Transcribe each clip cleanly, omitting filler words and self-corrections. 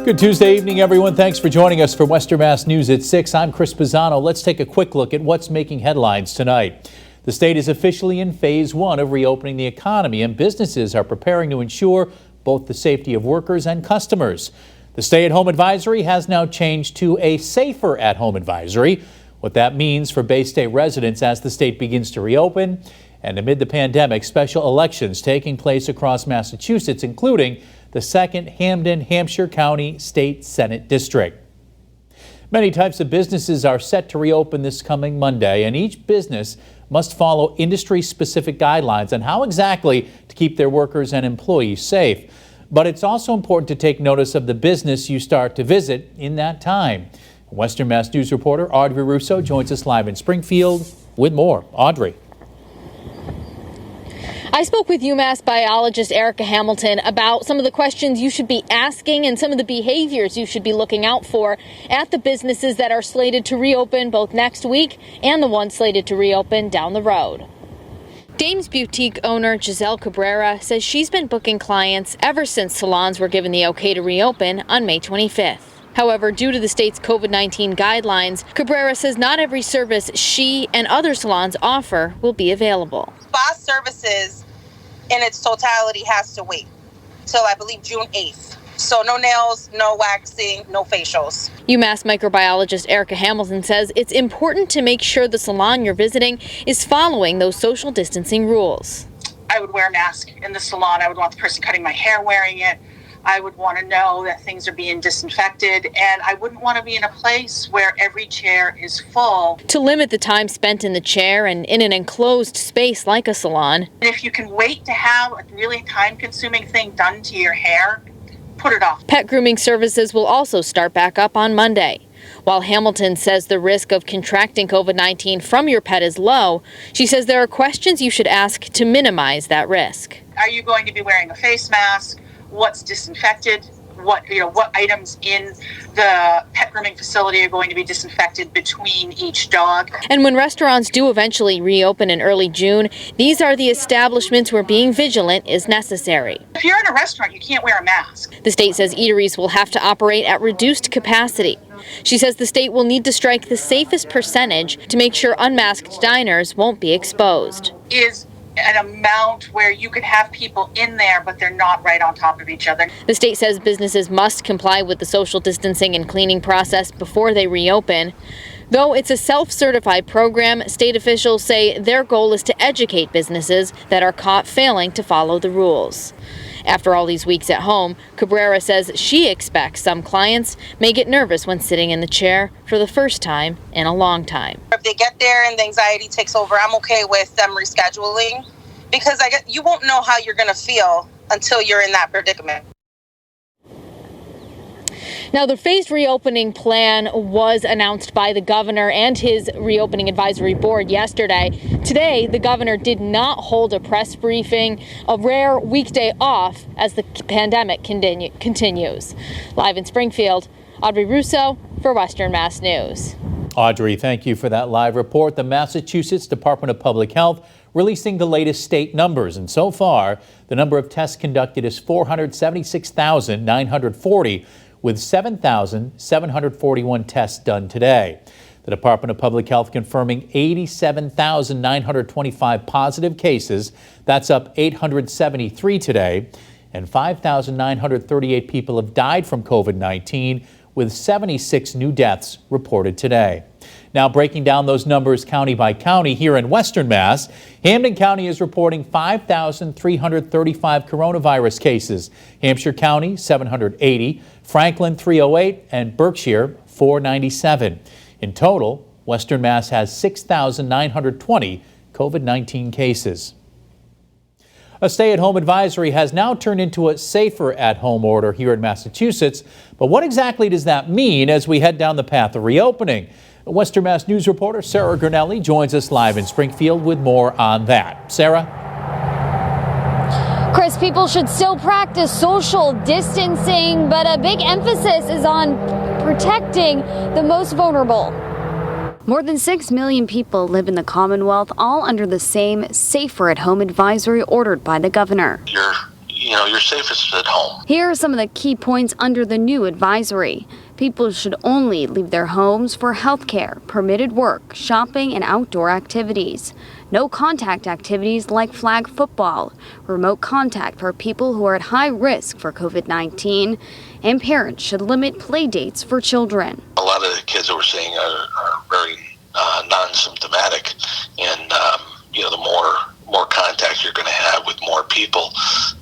Good Tuesday evening, everyone. Thanks for joining us for Western Mass News at 6. I'm Chris Pisano. Let's take a quick look at what's making headlines tonight. The state is officially in phase 1 of reopening the economy, and businesses are preparing to ensure both the safety of workers and customers. The stay-at-home advisory has now changed to a safer at-home advisory. What that means for Bay State residents as the state begins to reopen, and amid the pandemic, special elections taking place across Massachusetts, including the 2nd Hampden, Hampshire County State Senate District. Many types of businesses are set to reopen this coming Monday, and each business must follow industry-specific guidelines on how exactly to keep their workers and employees safe. But it's also important to take notice of the business you start to visit in that time. Western Mass News reporter Audrey Russo joins us live in Springfield with more. Audrey. I spoke with UMass biologist Erica Hamilton about some of the questions you should be asking and some of the behaviors you should be looking out for at the businesses that are slated to reopen both next week and the ones slated to reopen down the road. Dame's boutique owner Giselle Cabrera says she's been booking clients ever since salons were given the okay to reopen on May 25th. However, due to the state's COVID-19 guidelines, Cabrera says not every service she and other salons offer will be available. Spa services in its totality has to wait till I believe June 8th. So no nails, no waxing, no facials. UMass microbiologist Erica Hamilton says it's important to make sure the salon you're visiting is following those social distancing rules. I would wear a mask in the salon. I would want the person cutting my hair wearing it. I would want to know that things are being disinfected, and I wouldn't want to be in a place where every chair is full. To limit the time spent in the chair and in an enclosed space like a salon. If you can wait to have a really time-consuming thing done to your hair, put it off. Pet grooming services will also start back up on Monday. While Hamilton says the risk of contracting COVID-19 from your pet is low, she says there are questions you should ask to minimize that risk. Are you going to be wearing a face mask? What's disinfected? What items in the pet grooming facility are going to be disinfected between each dog? And when restaurants do eventually reopen in early June, these are the establishments where being vigilant is necessary. If you're in a restaurant, you can't wear a mask. The state says eateries will have to operate at reduced capacity. She says the state will need to strike the safest percentage to make sure unmasked diners won't be exposed. Is an amount where you could have people in there, but they're not right on top of each other. The state says businesses must comply with the social distancing and cleaning process before they reopen. Though it's a self-certified program, state officials say their goal is to educate businesses that are caught failing to follow the rules. After all these weeks at home, Cabrera says she expects some clients may get nervous when sitting in the chair for the first time in a long time. If they get there and the anxiety takes over, I'm okay with them rescheduling, because you won't know how you're going to feel until you're in that predicament. Now, the phased reopening plan was announced by the governor and his reopening advisory board yesterday. Today, the governor did not hold a press briefing, a rare weekday off as the pandemic continues. Live in Springfield, Audrey Russo for Western Mass News. Audrey, thank you for that live report. The Massachusetts Department of Public Health releasing the latest state numbers, and so far, the number of tests conducted is 476,940. with 7,741 tests done today. The Department of Public Health confirming 87,925 positive cases. That's up 873 today. And 5,938 people have died from COVID-19, with 76 new deaths reported today. Now, breaking down those numbers county by county here in Western Mass, Hampden County is reporting 5,335 coronavirus cases. Hampshire County, 780, Franklin, 308, and Berkshire, 497. In total, Western Mass has 6,920 COVID-19 cases. A stay-at-home advisory has now turned into a safer at-home order here in Massachusetts. But what exactly does that mean as we head down the path of reopening? Western Mass News reporter Sarah Gurnelli joins us live in Springfield with more on that. Sarah? Chris, people should still practice social distancing, but a big emphasis is on protecting the most vulnerable. More than 6 million people live in the Commonwealth, all under the same safer at home advisory ordered by the governor. You're you're safest at home. Here are some of the key points under the new advisory. People should only leave their homes for healthcare, permitted work, shopping, and outdoor activities. No contact activities like flag football, remote contact for people who are at high risk for COVID-19, and parents should limit play dates for children. A lot of the kids that we're seeing are very non-symptomatic, and the more contact you're going to have with more people,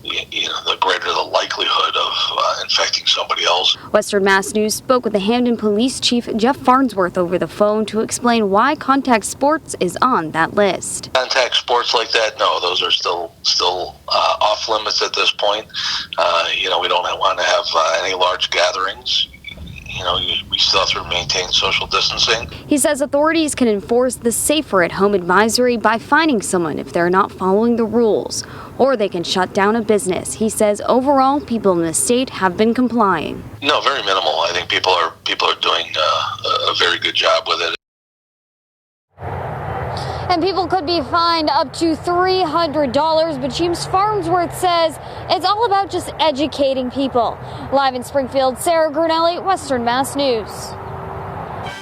the greater the likelihood of infecting somebody else. Western Mass News spoke with the Hamden Police Chief Jeff Farnsworth over the phone to explain why contact sports is on that list. Contact sports like that, no, those are still off limits at this point. We don't want to have any large gatherings. We still have to maintain social distancing. He says authorities can enforce the safer at home advisory by fining someone if they're not following the rules, or they can shut down a business. He says overall, people in the state have been complying. No, very minimal. I think people are doing a very good job with it. And people could be fined up to $300, but James Farnsworth says it's all about just educating people. Live in Springfield, Sarah Grunelli, Western Mass News.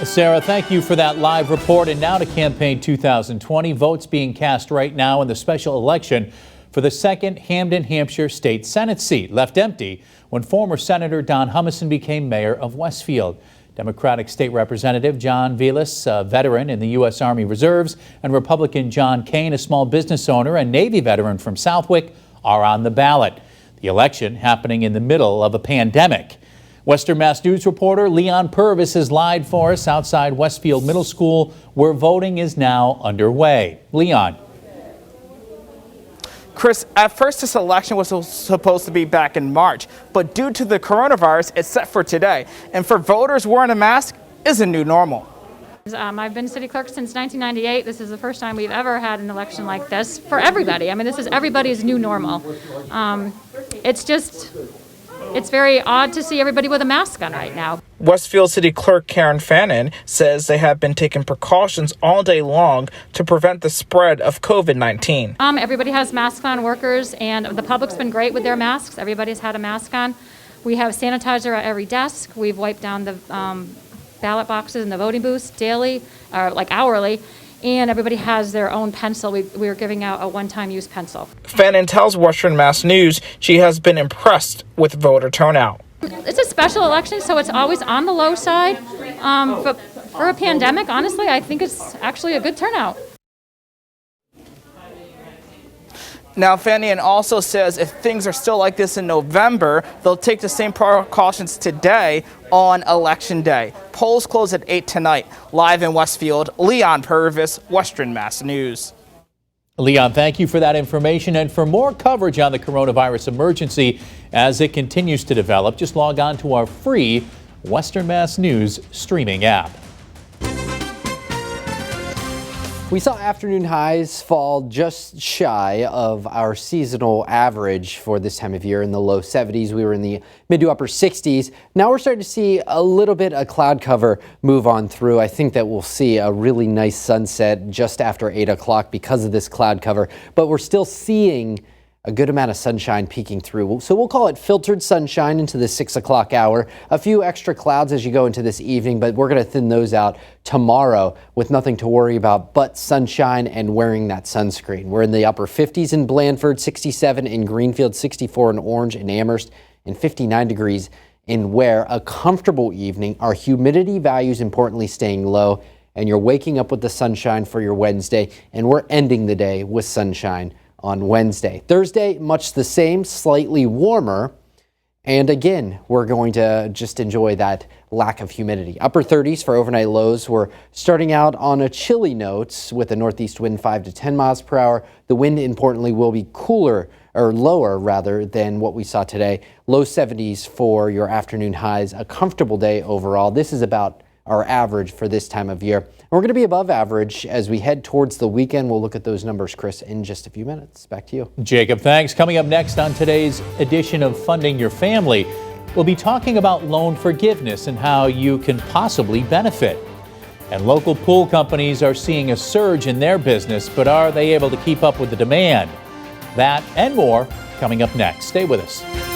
Sarah, thank you for that live report. And now to campaign 2020. Votes being cast right now in the special election for the 2nd Hamden, Hampshire State Senate seat, left empty when former Senator Don Humison became mayor of Westfield. Democratic State Representative John Vilas, a veteran in the U.S. Army Reserves, and Republican John Kane, a small business owner and Navy veteran from Southwick, are on the ballot. The election happening in the middle of a pandemic. Western Mass News reporter Leon Purvis is live for us outside Westfield Middle School, where voting is now underway. Leon. Chris, at first this election was supposed to be back in March, but due to the coronavirus, it's set for today. And for voters, wearing a mask is a new normal. I've been city clerk since 1998. This is the first time we've ever had an election like this for everybody. I mean, this is everybody's new normal. It's very odd to see everybody with a mask on right now. Westfield City Clerk Karen Fannin says they have been taking precautions all day long to prevent the spread of COVID-19. Everybody has masks on, workers, and the public's been great with their masks. Everybody's had a mask on. We have sanitizer at every desk. We've wiped down the ballot boxes in the voting booths daily, or like hourly. And everybody has their own pencil. We're giving out a one-time use pencil. Fannin tells Western Mass News she has been impressed with voter turnout. It's a special election, so it's always on the low side. But for a pandemic, honestly, I think it's actually a good turnout. Now, Fannin also says if things are still like this in November, they'll take the same precautions today on Election Day. Polls close at 8 tonight. Live in Westfield, Leon Purvis, Western Mass News. Leon, thank you for that information. And for more coverage on the coronavirus emergency as it continues to develop, just log on to our free Western Mass News streaming app. We saw afternoon highs fall just shy of our seasonal average for this time of year in the low 70s. We were in the mid to upper 60s. Now we're starting to see a little bit of cloud cover move on through. I think that we'll see a really nice sunset just after 8 o'clock because of this cloud cover, but we're still seeing a good amount of sunshine peeking through. So we'll call it filtered sunshine into the 6 o'clock hour. A few extra clouds as you go into this evening, but we're going to thin those out tomorrow with nothing to worry about but sunshine and wearing that sunscreen. We're in the upper 50s in Blandford, 67 in Greenfield, 64 in Orange and Amherst, and 59 degrees in Ware. A comfortable evening. Our humidity values importantly staying low, and you're waking up with the sunshine for your Wednesday, and we're ending the day with sunshine on Wednesday. Thursday, much the same, slightly warmer. And again, we're going to just enjoy that lack of humidity. Upper 30s for overnight lows. We're starting out on a chilly note with a northeast wind 5 to 10 miles per hour. The wind, importantly, will be cooler or lower rather than what we saw today. Low 70s for your afternoon highs. A comfortable day overall. This is about our average for this time of year. And we're going to be above average as we head towards the weekend. We'll look at those numbers, Chris, in just a few minutes. Back to you. Jacob, thanks. Coming up next on today's edition of Funding Your Family, we'll be talking about loan forgiveness and how you can possibly benefit. And local pool companies are seeing a surge in their business, but are they able to keep up with the demand? That and more coming up next. Stay with us.